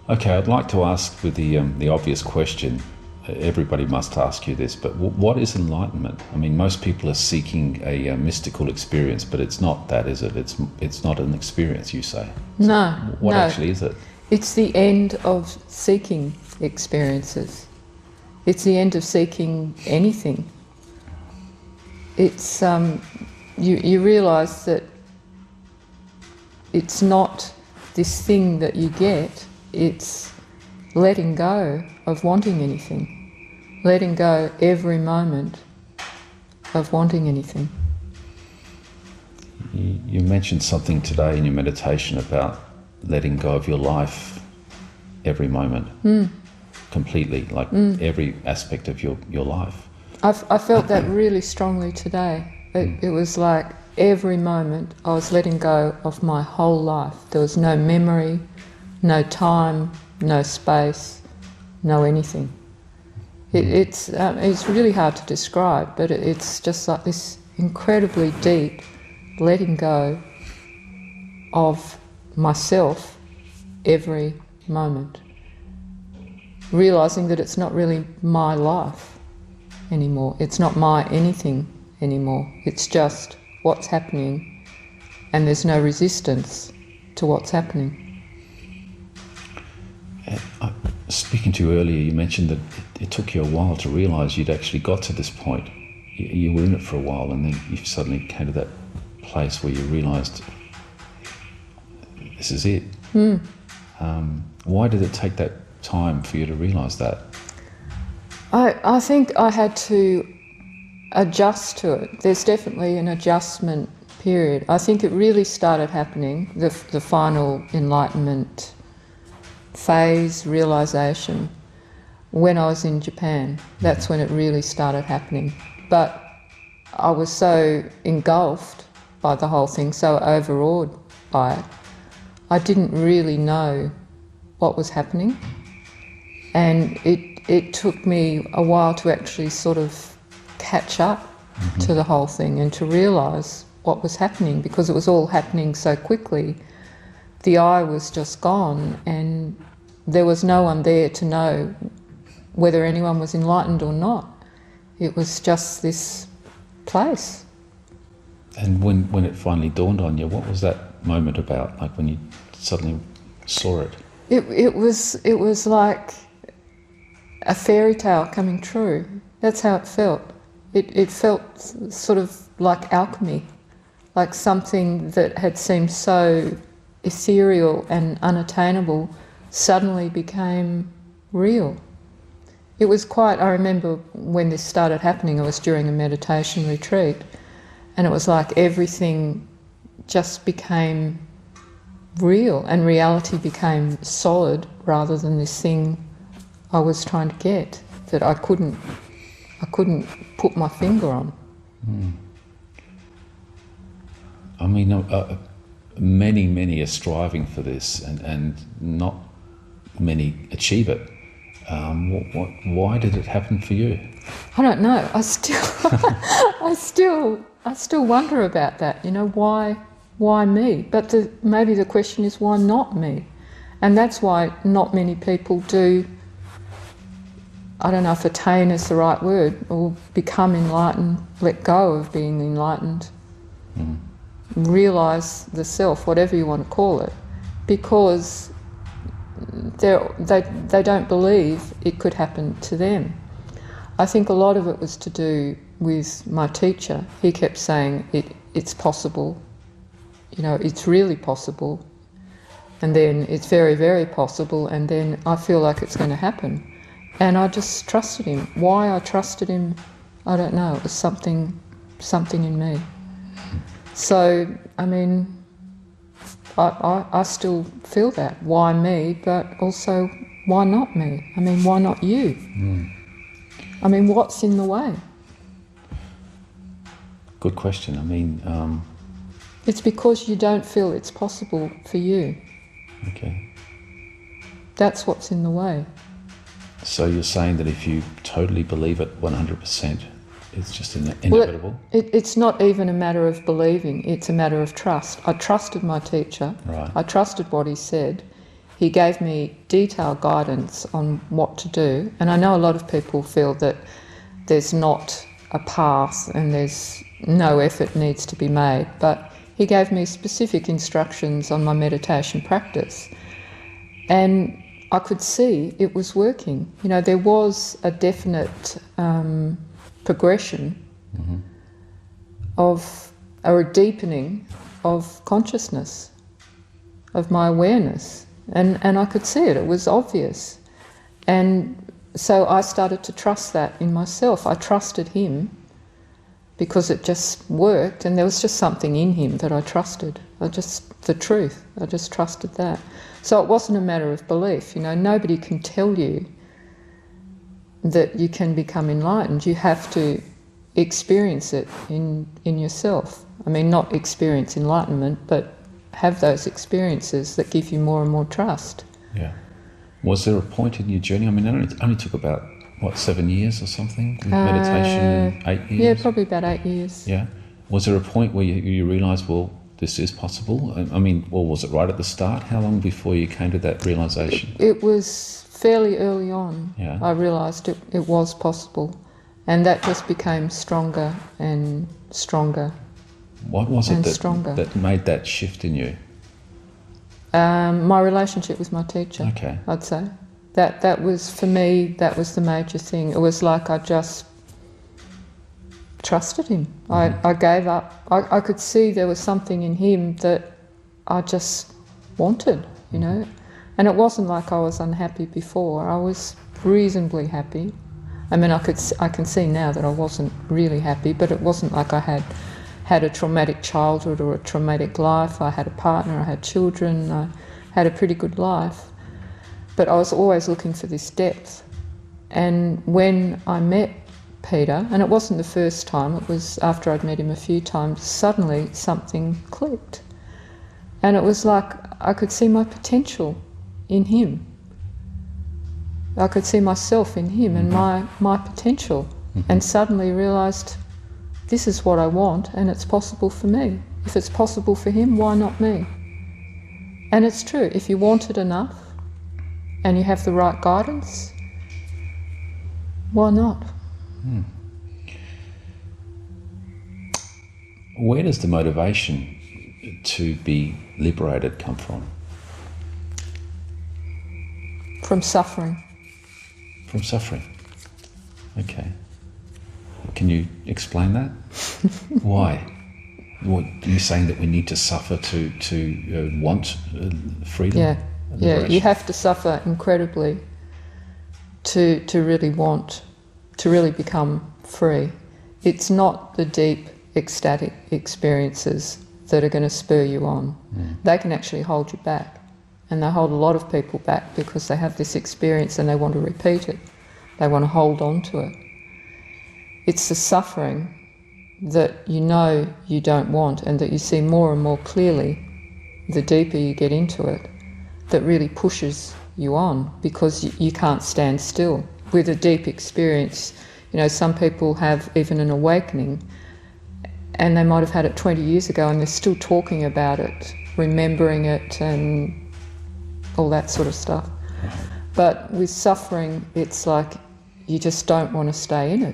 Okay, I'd like to ask with the obvious question. Everybody must ask you this, but what is enlightenment? I mean, most people are seeking a mystical experience, but it's not that, is it? It's not an experience, you say. No. What no. actually is it? It's the end of seeking experiences. It's the end of seeking anything. It's you realise that it's not this thing that you get. It's letting go of wanting anything, letting go every moment of wanting anything. You mentioned something today in your meditation about letting go of your life every moment, completely, like every aspect of your life. I felt that really strongly today. It was like every moment I was letting go of my whole life. There was no memory, no time, no space, no anything. It's really hard to describe, but it's just like this incredibly deep letting go of myself every moment. Realising that it's not really my life anymore. It's not my anything anymore. It's just what's happening, and there's no resistance to what's happening. Speaking to you earlier, you mentioned that it took you a while to realise you'd actually got to this point. You were in it for a while, and then you suddenly came to that place where you realised this is it. Why did it take that time for you to realise that? I think I had to adjust to it. There's definitely an adjustment period. I think it really started happening, the final enlightenment phase, realisation, when I was in Japan. That's when it really started happening. But I was so engulfed by the whole thing, so overawed by it, I didn't really know what was happening. And it took me a while to actually sort of catch up to the whole thing and to realise what was happening, because it was all happening so quickly. The I was just gone, and there was no one there to know whether anyone was enlightened or not. It was just this place. And when it finally dawned on you, what was that moment about, like when you suddenly saw it? It was like a fairy tale coming true. That's how it felt. It felt sort of like alchemy, like something that had seemed so ethereal and unattainable suddenly became real. It was quite, I remember when this started happening, it was during a meditation retreat, and it was like everything just became real and reality became solid rather than this thing I was trying to get that I couldn't put my finger on. I mean, many are striving for this, and not many achieve it. Why did it happen for you? I don't know. I still wonder about that. You know, why me? But maybe the question is, why not me? And that's why not many people do. I don't know if attain is the right word, or become enlightened, let go of being enlightened, realise the self, whatever you want to call it, because they don't believe it could happen to them. I think a lot of it was to do with my teacher. He kept saying it's possible, you know, it's really possible, and then it's very, very possible, and then I feel like it's going to happen. And I just trusted him. Why I trusted him, I don't know. It was something in me. So, I mean, I still feel that. Why me? But also, why not me? I mean, why not you? I mean, what's in the way? Good question. I mean... It's because you don't feel it's possible for you. Okay. That's what's in the way. So you're saying that if you totally believe it 100%, it's just inevitable? Well, it's not even a matter of believing, it's a matter of trust. I trusted my teacher. Right. I trusted what he said. he gave me detailed guidance on what to do. And I know a lot of people feel that there's not a path and there's no effort needs to be made, but he gave me specific instructions on my meditation practice. And I could see it was working. You know, there was a definite progression of, or a deepening of consciousness, of my awareness. And I could see it, it was obvious. And so I started to trust that in myself. I trusted him because it just worked, and there was just something in him that I trusted. The truth, I just trusted that. So it wasn't a matter of belief, you know, nobody can tell you that you can become enlightened. You have to experience it in yourself. I mean, not experience enlightenment, but have those experiences that give you more and more trust. Yeah. Was there a point in your journey? I mean, it only took about, what, 7 years or something? With meditation, 8 years? Yeah, probably about 8 years. Yeah. Was there a point where you realised, well, this is possible? I mean, well, was it right at the start? How long before you came to that realisation? It was fairly early on. Yeah. I realised it was possible. And that just became stronger and stronger. What was it stronger. that made that shift in you? My relationship with my teacher, Okay. I'd say. That was, for me, that was the major thing. It was like I just trusted him. I gave up. I could see there was something in him that I just wanted, you know. And it wasn't like I was unhappy before. I was reasonably happy. I mean, I can see now that I wasn't really happy, but it wasn't like I had a traumatic childhood or a traumatic life. I had a partner, I had children, I had a pretty good life. But I was always looking for this depth. And when I met Peter, and it wasn't the first time, it was after I'd met him a few times, suddenly something clicked. And it was like I could see my potential in him. I could see myself in him and my potential, and suddenly realised this is what I want and it's possible for me. If it's possible for him, why not me? And it's true, if you want it enough and you have the right guidance, why not? Where does the motivation to be liberated come from? From suffering. From suffering. Okay. Can you explain that? Why? What, are you saying that we need to suffer to want freedom? Yeah. You have to suffer incredibly to really want, to really become free. It's not the deep, ecstatic experiences that are going to spur you on. They can actually hold you back. And they hold a lot of people back because they have this experience and they want to repeat it. They want to hold on to it. It's the suffering that you know you don't want and that you see more and more clearly the deeper you get into it that really pushes you on, because you can't stand still. With a deep experience, you know, some people have even an awakening and they might have had it 20 years ago and they're still talking about it, remembering it and all that sort of stuff. But with suffering, it's like you just don't want to stay in it.